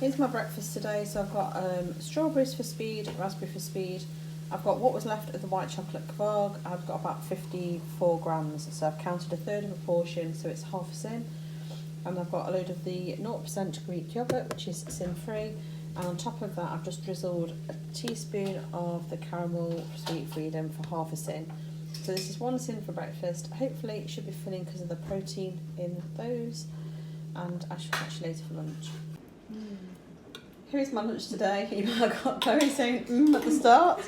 Here's my breakfast today. So I've got strawberries for speed, raspberry for speed. I've got what was left of the white chocolate kebab. I've got about 54 grams, so I've counted a third of a portion, so it's half a sin. And I've got a load of the 0% Greek yogurt, which is sin free. And on top of that, I've just drizzled a teaspoon of the caramel sweet freedom for half a sin. So this is 1 sin for breakfast. Hopefully it should be filling because of the protein in those. And I shall catch you later for lunch. Here is my lunch today. You know, I got Chloe saying at the start.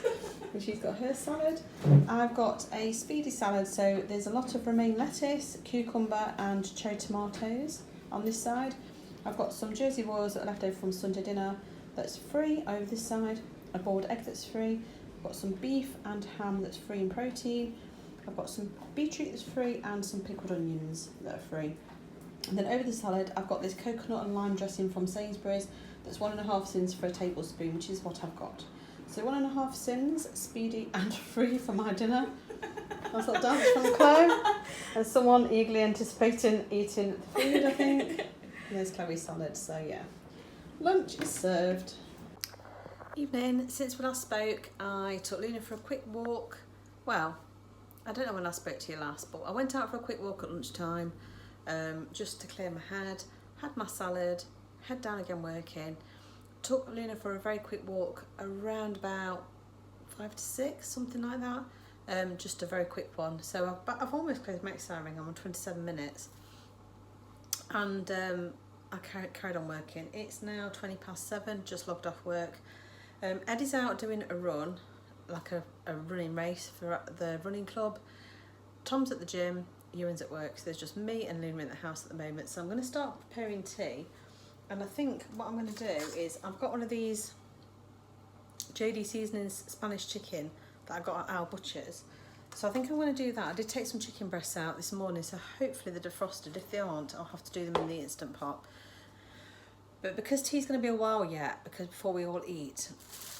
And she's got her salad. I've got a speedy salad, so there's a lot of romaine lettuce, cucumber and cherry tomatoes on this side. I've got some Jersey rolls that are left over from Sunday dinner that's free over this side. A boiled egg that's free. I've got some beef and ham that's free in protein. I've got some beetroot that's free and some pickled onions that are free. And then over the salad, I've got this coconut and lime dressing from Sainsbury's that's 1.5 sins for a tablespoon, which is what I've got. So 1.5 sins, speedy and free for my dinner. That's what dance from Chloe. And someone eagerly anticipating eating the food, I think. And there's Chloe's salad, so yeah. Lunch is served. Evening. Since we last spoke, I took Luna for a quick walk. Well, I don't know when I spoke to you last, but I went out for a quick walk at lunchtime, just to clear my head, had my salad, head down again working. Took Luna for a very quick walk around about 5 to 6, something like that. Just a very quick one. So I've almost closed my exercise ring. I'm on 27 minutes. And I carried on working. It's now 7:20, just logged off work. Eddie's out doing a run, like a running race for the running club. Tom's at the gym, Ewan's at work. So there's just me and Luna in the house at the moment. So I'm going to start preparing tea. And I think what I'm going to do is, I've got one of these JD Seasonings Spanish chicken that I got at our butcher's. So I think I'm going to do that. I did take some chicken breasts out this morning, so hopefully they're defrosted. If they aren't, I'll have to do them in the Instant Pot. But because tea's going to be a while yet, because before we all eat,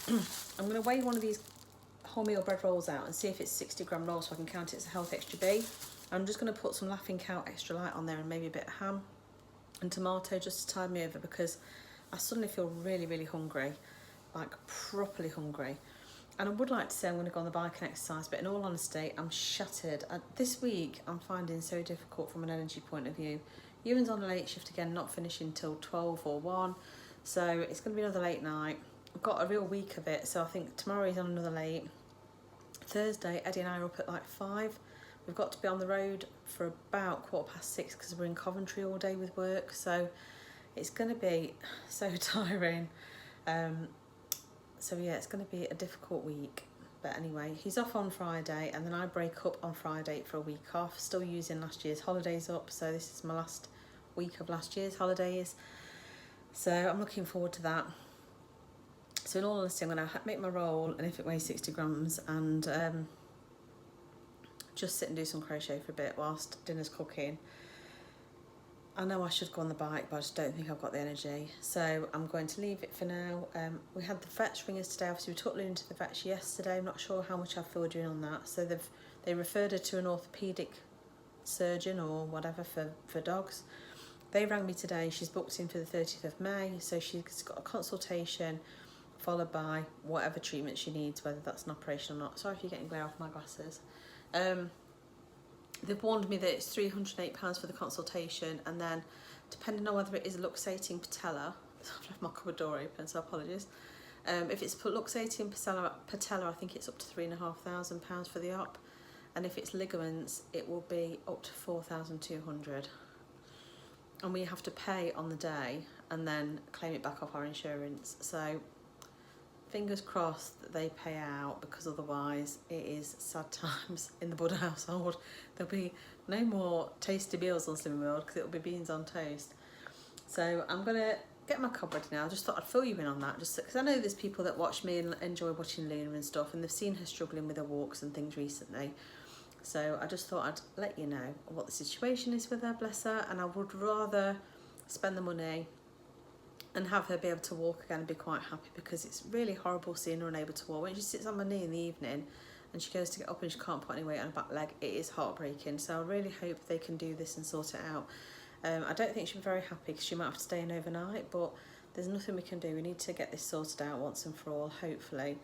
I'm going to weigh one of these wholemeal bread rolls out and see if it's 60-gram roll, so I can count it as a health extra B. I'm just going to put some Laughing Cow extra light on there and maybe a bit of ham and tomato just to tide me over, because I suddenly feel really, really hungry, like properly hungry. And I would like to say I'm going to go on the bike and exercise, but in all honesty, I'm shattered. This week, I'm finding so difficult from an energy point of view. Ewan's on a late shift again, not finishing till 12 or 1, so it's going to be another late night. I've got a real week of it, so I think tomorrow he's on another late. Thursday, Eddie and I are up at like 5. We've got to be on the road for about 6:15 because we're in Coventry all day with work, so it's going to be so tiring. So yeah, it's going to be a difficult week. But anyway, he's off on Friday, and then I break up on Friday for a week off, still using last year's holidays up, so this is my last week of last year's holidays. So I'm looking forward to that. So in all honesty, I'm going to make my roll, and if it weighs 60 grams, and just sit and do some crochet for a bit whilst dinner's cooking. I know I should go on the bike, but I just don't think I've got the energy. So I'm going to leave it for now. We had the vet's ringers today. Obviously, we took Luna to the vet's yesterday. I'm not sure how much I feel doing on that. So they referred her to an orthopaedic surgeon or whatever for dogs. They rang me today. She's booked in for the 30th of May. So she's got a consultation followed by whatever treatment she needs, whether that's an operation or not. Sorry if you're getting glare off my glasses. They've warned me that it's £308 for the consultation, and then depending on whether it is a luxating patella, I've left my cupboard door open, so apologies. If it's luxating patella, I think it's up to £3,500 for the op, and if it's ligaments, it will be up to £4,200. And we have to pay on the day and then claim it back off our insurance. So fingers crossed that they pay out, because otherwise it is sad times in the Buddha household. There'll be no more tasty meals on Slimming World because it'll be beans on toast. So I'm going to get my cupboard now. I just thought I'd fill you in on that, just because I know there's people that watch me and enjoy watching Luna and stuff, and they've seen her struggling with her walks and things recently. So I just thought I'd let you know what the situation is with her, bless her, and I would rather spend the money and have her be able to walk again and be quite happy, because it's really horrible seeing her unable to walk. When she sits on my knee in the evening and she goes to get up and she can't put any weight on her back leg, it is heartbreaking. So I really hope they can do this and sort it out. I don't think she'll be very happy because she might have to stay in overnight, but there's nothing we can do. We need to get this sorted out once and for all, hopefully.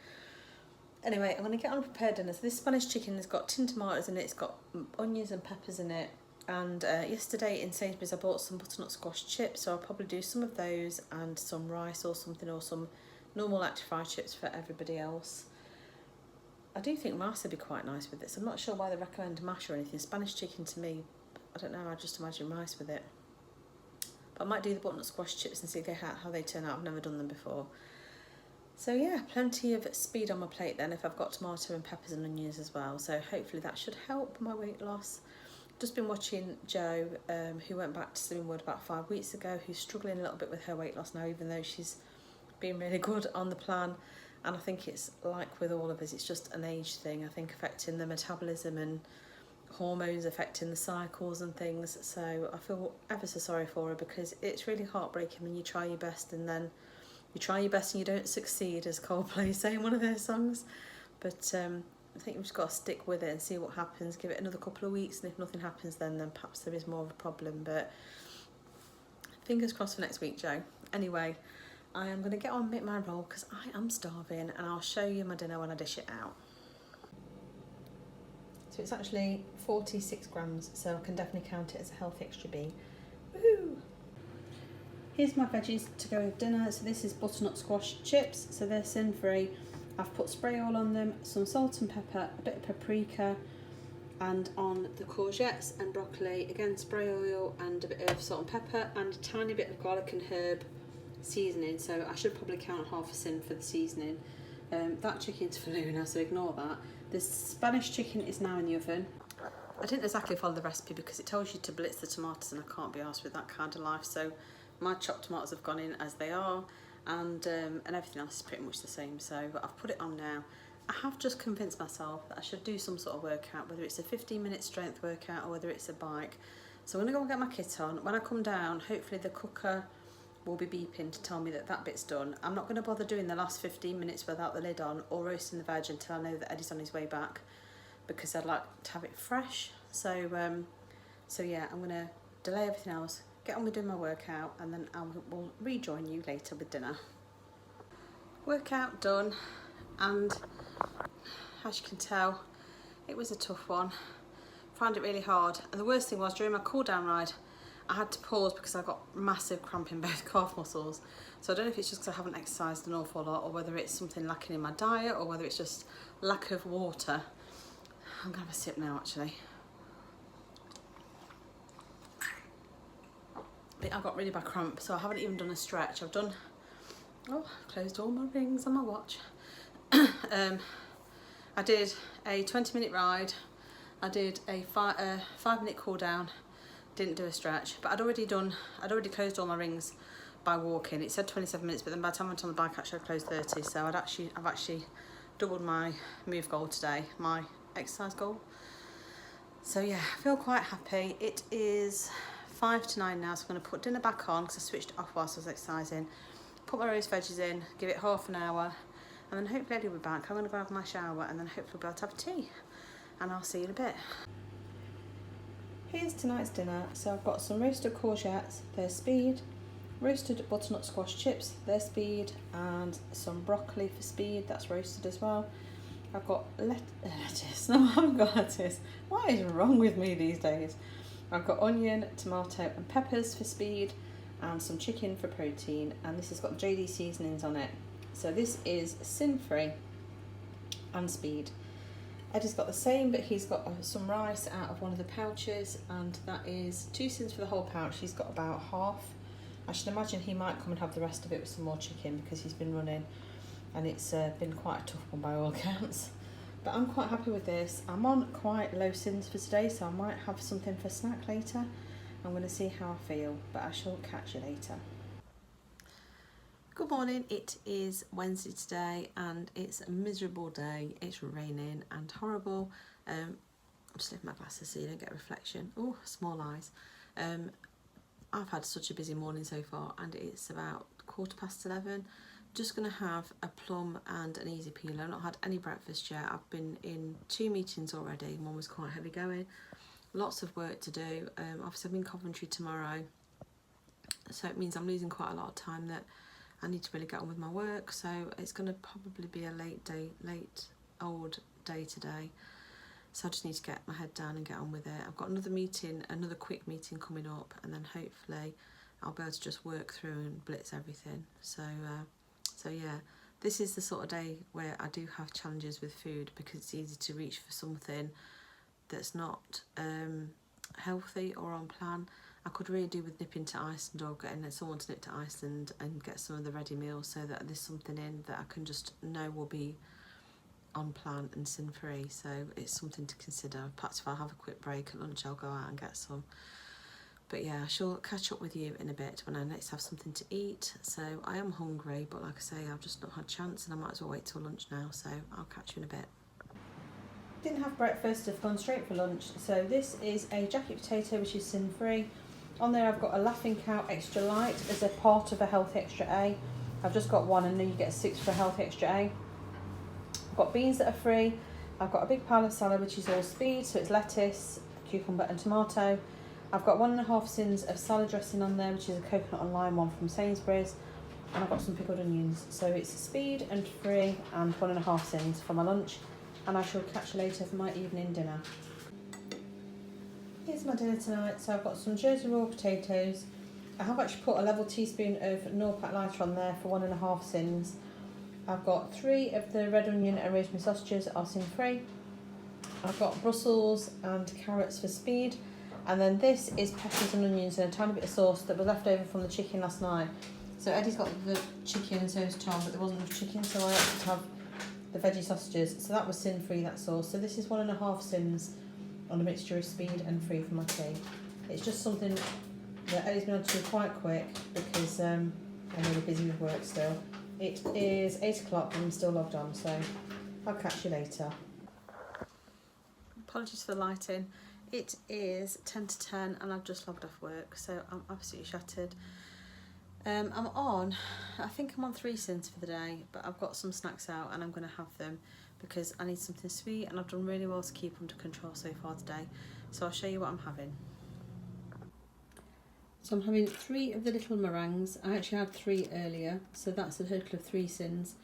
Anyway, I'm going to get on a prepared dinner. So this Spanish chicken has got tin tomatoes in it, it's got onions and peppers in it. And yesterday in Sainsbury's I bought some butternut squash chips, so I'll probably do some of those and some rice or something, or some normal active fried chips for everybody else. I do think rice would be quite nice with this. I'm not sure why they recommend mash or anything. Spanish chicken to me, I don't know, I just imagine rice with it. But I might do the butternut squash chips and see how they turn out. I've never done them before. So yeah, plenty of speed on my plate then if I've got tomato and peppers and onions as well. So hopefully that should help my weight loss. Just been watching Jo, who went back to Slimming World about 5 weeks ago, who's struggling a little bit with her weight loss now, even though she's been really good on the plan. And I think it's like with all of us, it's just an age thing, I think, affecting the metabolism and hormones affecting the cycles and things. So I feel ever so sorry for her, because it's really heartbreaking when you try your best and then you try your best and you don't succeed, as Coldplay say in one of their songs. But I think we've just got to stick with it and see what happens, give it another couple of weeks, and if nothing happens then perhaps there is more of a problem. But fingers crossed for next week, Jo. Anyway, I am going to get on and make my roll because I am starving, and I'll show you my dinner when I dish it out. So it's actually 46 grams, so I can definitely count it as a healthy extra B. Woohoo! Here's my veggies to go with dinner. So this is butternut squash chips, so they're sin-free. I've put spray oil on them, some salt and pepper, a bit of paprika, and on the courgettes and broccoli, again spray oil and a bit of salt and pepper and a tiny bit of garlic and herb seasoning. So I should probably count half a sin for the seasoning. That chicken's for Luna, so ignore that. The Spanish chicken is now in the oven. I didn't exactly follow the recipe because it tells you to blitz the tomatoes, and I can't be arsed with that kind of life. So my chopped tomatoes have gone in as they are, and everything else is pretty much the same. So I've put it on now. I have just convinced myself that I should do some sort of workout, whether it's a 15-minute strength workout or whether it's a bike. So I'm going to go and get my kit on. When I come down, hopefully the cooker will be beeping to tell me that that bit's done. I'm not going to bother doing the last 15 minutes without the lid on or roasting the veg until I know that Eddie's on his way back, because I'd like to have it fresh. So yeah, I'm going to delay everything else, get on with doing my workout, and then I will rejoin you later with dinner. Workout done, and as you can tell, it was a tough one. Found it really hard, and the worst thing was during my cool down ride I had to pause because I got massive cramp in both calf muscles. So I don't know if it's just because I haven't exercised an awful lot, or whether it's something lacking in my diet, or whether it's just lack of water. I'm gonna have a sip now actually. I got really bad cramp, so I haven't even done a stretch. I've done, closed all my rings on my watch. I did a 20-minute ride, I did a 5-minute cool down, didn't do a stretch, but I'd already closed all my rings by walking. It said 27 minutes, but then by the time I went on the bike actually I closed 30, so I've actually doubled my move goal today, my exercise goal. So yeah, I feel quite happy. It is 5 to 9 now, so I'm going to put dinner back on because I switched it off whilst I was exercising. Put my roast veggies in, give it half an hour, and then hopefully Eddie will be back. I'm going to go have my shower and then hopefully be able to have tea, and I'll see you in a bit. Here's tonight's dinner. So I've got some roasted courgettes, they're speed, roasted butternut squash chips, they're speed, and some broccoli for speed, that's roasted as well. I've got lettuce, no I haven't got lettuce. What is wrong with me these days? I've got onion, tomato and peppers for speed, and some chicken for protein, and this has got JD seasonings on it. So this is sin-free and speed. Eddie's got the same, but he's got some rice out of one of the pouches, and that is 2 sins for the whole pouch. He's got about half. I should imagine he might come and have the rest of it with some more chicken because he's been running, and it's been quite a tough one by all accounts. But I'm quite happy with this. I'm on quite low sins for today, so I might have something for snack later. I'm going to see how I feel, but I shall catch you later. Good morning, it is Wednesday today and it's a miserable day. It's raining and horrible. I'm just lifting my glasses so you don't get a reflection. Oh, small eyes. I've had such a busy morning so far, and it's about 11:15. Just going to have a plum and an easy peel. I've not had any breakfast yet. I've been in 2 meetings already. One was quite heavy going. Lots of work to do. Obviously I'm in Coventry tomorrow, so it means I'm losing quite a lot of time that I need to really get on with my work, so it's going to probably be a late old day today. So I just need to get my head down and get on with it. I've got another meeting, another quick meeting coming up, and then hopefully I'll be able to just work through and blitz everything. So yeah, this is the sort of day where I do have challenges with food, because it's easy to reach for something that's not healthy or on plan. I could really do with nipping to Iceland, or getting someone to nip to Iceland and get some of the ready meals, so that there's something in that I can just know will be on plan and sin free. So it's something to consider. Perhaps if I have a quick break at lunch, I'll go out and get some. But yeah, I shall catch up with you in a bit when I next have something to eat. So I am hungry, but like I say, I've just not had a chance, and I might as well wait till lunch now. So I'll catch you in a bit. Didn't have breakfast, I've gone straight for lunch. So this is a jacket potato, which is sin free. On there I've got a Laughing Cow extra light as a part of a healthy extra A. I've just got one, and then you get 6 for a healthy extra A. I've got beans that are free. I've got a big pile of salad, which is all speed, so it's lettuce, cucumber and tomato. I've got 1.5 sins of salad dressing on there, which is a coconut and lime one from Sainsbury's. And I've got some pickled onions. So it's speed and free, and 1.5 sins for my lunch. And I shall catch you later for my evening dinner. Here's my dinner tonight. So I've got some Jersey raw potatoes. I have actually put a level teaspoon of Norpac lighter on there for 1.5 sins. I've got 3 of the red onion and rosemary sausages that are sin free. I've got Brussels and carrots for speed. And then this is peppers and onions and a tiny bit of sauce that was left over from the chicken last night. So Eddie's got the chicken and so has Tom, but there wasn't enough chicken, so I had to have the veggie sausages. So that was sin free, that sauce. So this is 1.5 sins on a mixture of speed and free for my tea. It's just something that Eddie's been able to do quite quick, because I'm really busy with work still. It is 8 o'clock and I'm still logged on, so I'll catch you later. Apologies for the lighting. It is 10 to 10 and I've just logged off work, so I'm absolutely shattered. I think I'm on 3 sins for the day, but I've got some snacks out and I'm going to have them because I need something sweet, and I've done really well to keep under control so far today. So I'll show you what I'm having. So I'm having 3 of the little meringues. I actually had 3 earlier, so that's a total of 3 sins.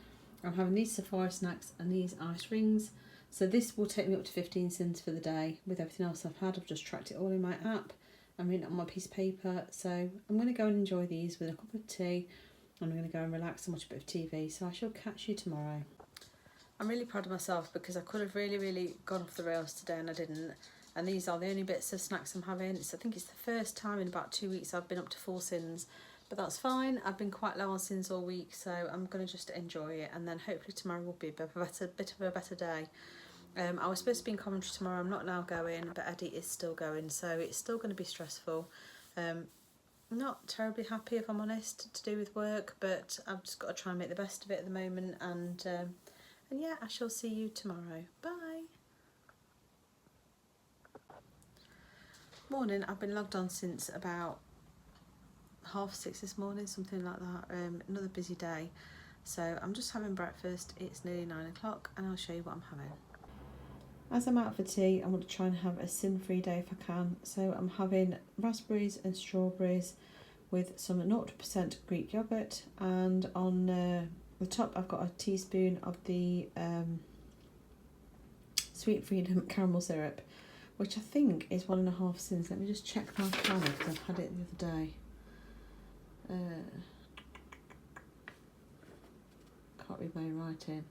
I'm having these safari snacks and these ice rings. So this will take me up to 15 sins for the day. With everything else I've had, I've just tracked it all in my app. I'm written it on my piece of paper. So I'm going to go and enjoy these with a cup of tea. I'm going to go and relax and watch a bit of TV. So I shall catch you tomorrow. I'm really proud of myself because I could have really gone off the rails today and I didn't. And these are the only bits of snacks I'm having. I think it's the first time in about 2 weeks I've been up to 4 sins. But that's fine. I've been quite low on sins all week, so I'm going to just enjoy it. And then hopefully tomorrow will be a bit of a better day. I was supposed to be in commentary tomorrow. I'm not now going, but Eddie is still going, so it's still going to be stressful. Not terribly happy, if I'm honest, to do with work, but I've just got to try and make the best of it at the moment. And yeah, I shall see you tomorrow. Bye. Morning. I've been logged on since about 6:30 this morning, something like that. Another busy day. So I'm just having breakfast. It's nearly 9 o'clock and I'll show you what I'm having. As I'm out for tea, I want to try and have a sin-free day if I can. So I'm having raspberries and strawberries with some 0% Greek yoghurt, and on the top I've got a teaspoon of the Sweet Freedom caramel syrup, which I think is 1.5 sins. Let me just check my planner because I've had it the other day. Can't read my writing.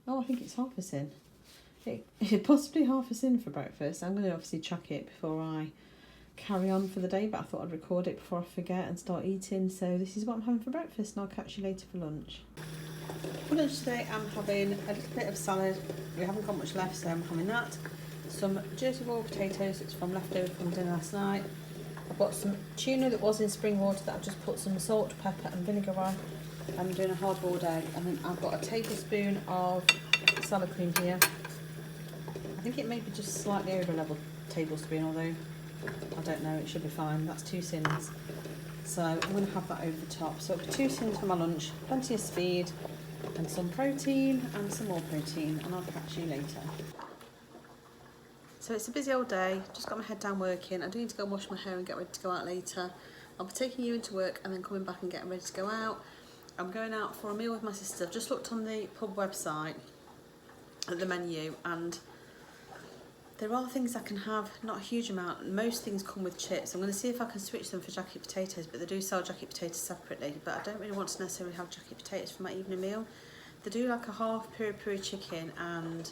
Oh, I think it's 1/2 sin. Possibly 1/2 sin for breakfast. I'm going to obviously chuck it before I carry on for the day, but I thought I'd record it before I forget and start eating. So this is what I'm having for breakfast, and I'll catch you later for lunch. For lunch today, I'm having a little bit of salad. We haven't got much left, so I'm having that. Some Jersey raw potatoes, it's from leftover from dinner last night. I've got some tuna that was in spring water that I've just put some salt, pepper and vinegar on. I'm doing a hard boiled egg, and then I've got a tablespoon of salad cream here. I think it may be just slightly over a level tablespoon, although I don't know, it should be fine. That's 2 sins. So I'm going to have that over the top. So 2 sins for my lunch, plenty of speed and some protein and some more protein, and I'll catch you later. So it's a busy old day, just got my head down working. I do need to go and wash my hair and get ready to go out later. I'll be taking you into work and then coming back and getting ready to go out. I'm going out for a meal with my sister. I've just looked on the pub website at the menu, and there are things I can have, not a huge amount. Most things come with chips. I'm going to see if I can switch them for jacket potatoes, but they do sell jacket potatoes separately. But I don't really want to necessarily have jacket potatoes for my evening meal. They do like a half piri-piri chicken, and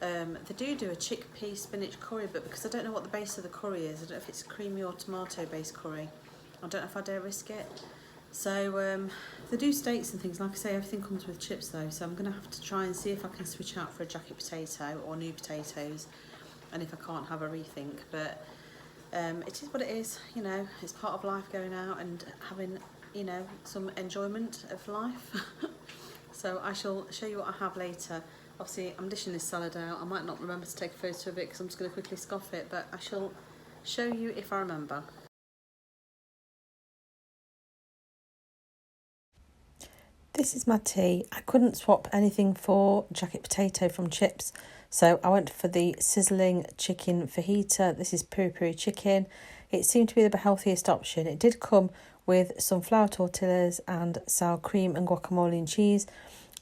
they do a chickpea spinach curry, but because I don't know what the base of the curry is, I don't know if it's creamy or tomato based curry. I don't know if I dare risk it. So they do steaks and things. Like I say, everything comes with chips though, so I'm going to have to try and see if I can switch out for a jacket potato or new potatoes, and if I can't, have a rethink. But it is what it is, you know. It's part of life, going out and having, you know, some enjoyment of life. So I shall show you what I have later. Obviously I'm dishing this salad out. I might not remember to take a photo of it because I'm just going to quickly scoff it, but I shall show you if I remember. This is my tea. I couldn't swap anything for jacket potato from chips, so I went for the Sizzling chicken fajita. This is piri-piri chicken. It seemed to be the healthiest option. It did come with some flour tortillas and sour cream and guacamole and cheese.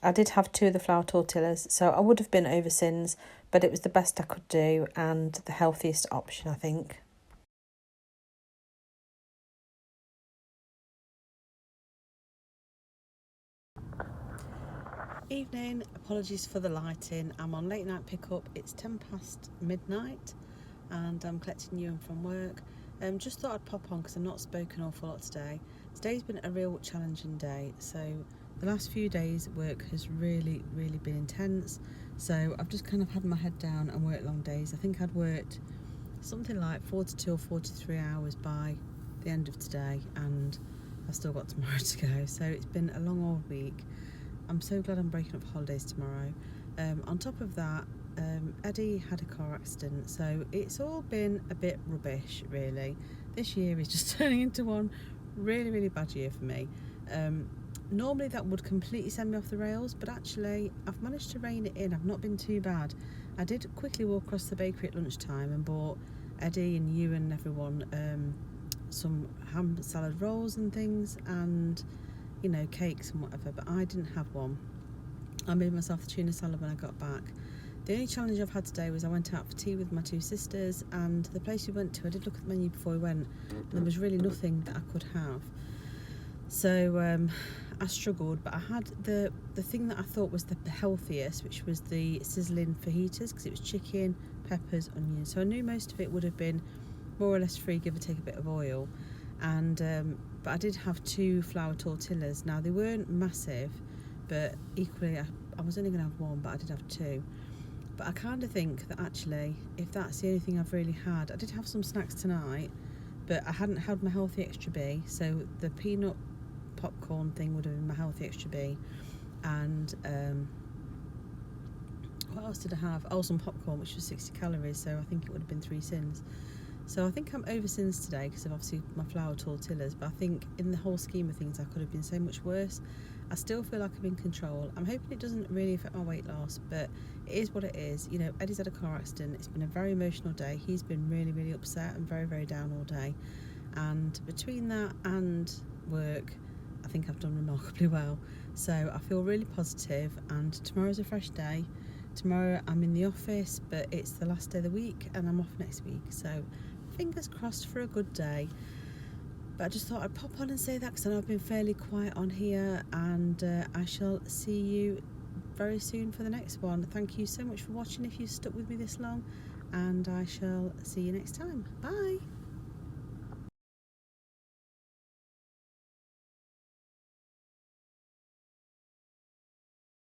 I did have 2 of the flour tortillas, so I would have been over sins, but it was the best I could do and the healthiest option, I think. Evening, apologies for the lighting. I'm on late night pickup. It's 10 past midnight and I'm collecting you in from work. Just thought I'd pop on because I've not spoken an awful lot today. Today's been a real challenging day. So the last few days work has really been intense. So I've just kind of had my head down and worked long days. I think I'd worked something like 42 or 43 hours by the end of today, and I've still got tomorrow to go. So it's been a long old week. I'm so glad I'm breaking up for holidays tomorrow. On top of that, Eddie had a car accident, so it's all been a bit rubbish, really. This year is just turning into one really bad year for me. Normally that would completely send me off the rails, but actually I've managed to rein it in. I've not been too bad. I did quickly walk across the bakery at lunchtime and bought Eddie and you and everyone some ham salad rolls and things, and you know, cakes and whatever, but I didn't have one. I made myself the tuna salad when I got back. The only challenge I've had today was I went out for tea with my 2 sisters, and the place we went to, I did look at the menu before we went, and there was really nothing that I could have. So I struggled, but I had the thing that I thought was the healthiest, which was the Sizzling fajitas, because it was chicken, peppers, onions. So I knew most of it would have been more or less free, give or take a bit of oil. And but I did have 2 flour tortillas. Now they weren't massive, but equally I was only going to have 1, but I did have 2. But I kind of think that actually, if that's the only thing I've really had, I did have some snacks tonight, but I hadn't had my healthy extra B, so the peanut popcorn thing would have been my healthy extra B. And what else did I have? Oh, some popcorn, which was 60 calories, so I think it would have been 3 sins. So I think I'm over sins today because of obviously my flour tortillas, but I think in the whole scheme of things I could have been so much worse. I still feel like I'm in control. I'm hoping it doesn't really affect my weight loss, but it is what it is. You know, Eddie's had a car accident. It's been a very emotional day. He's been really upset and very down all day. And between that and work, I think I've done remarkably well. So I feel really positive, and tomorrow's a fresh day. Tomorrow I'm in the office, but it's the last day of the week and I'm off next week. So fingers crossed for a good day. But I just thought I'd pop on and say that because I know I've been fairly quiet on here, and I shall see you very soon for the next one. Thank you so much for watching if you've stuck with me this long, and I shall see you next time. Bye.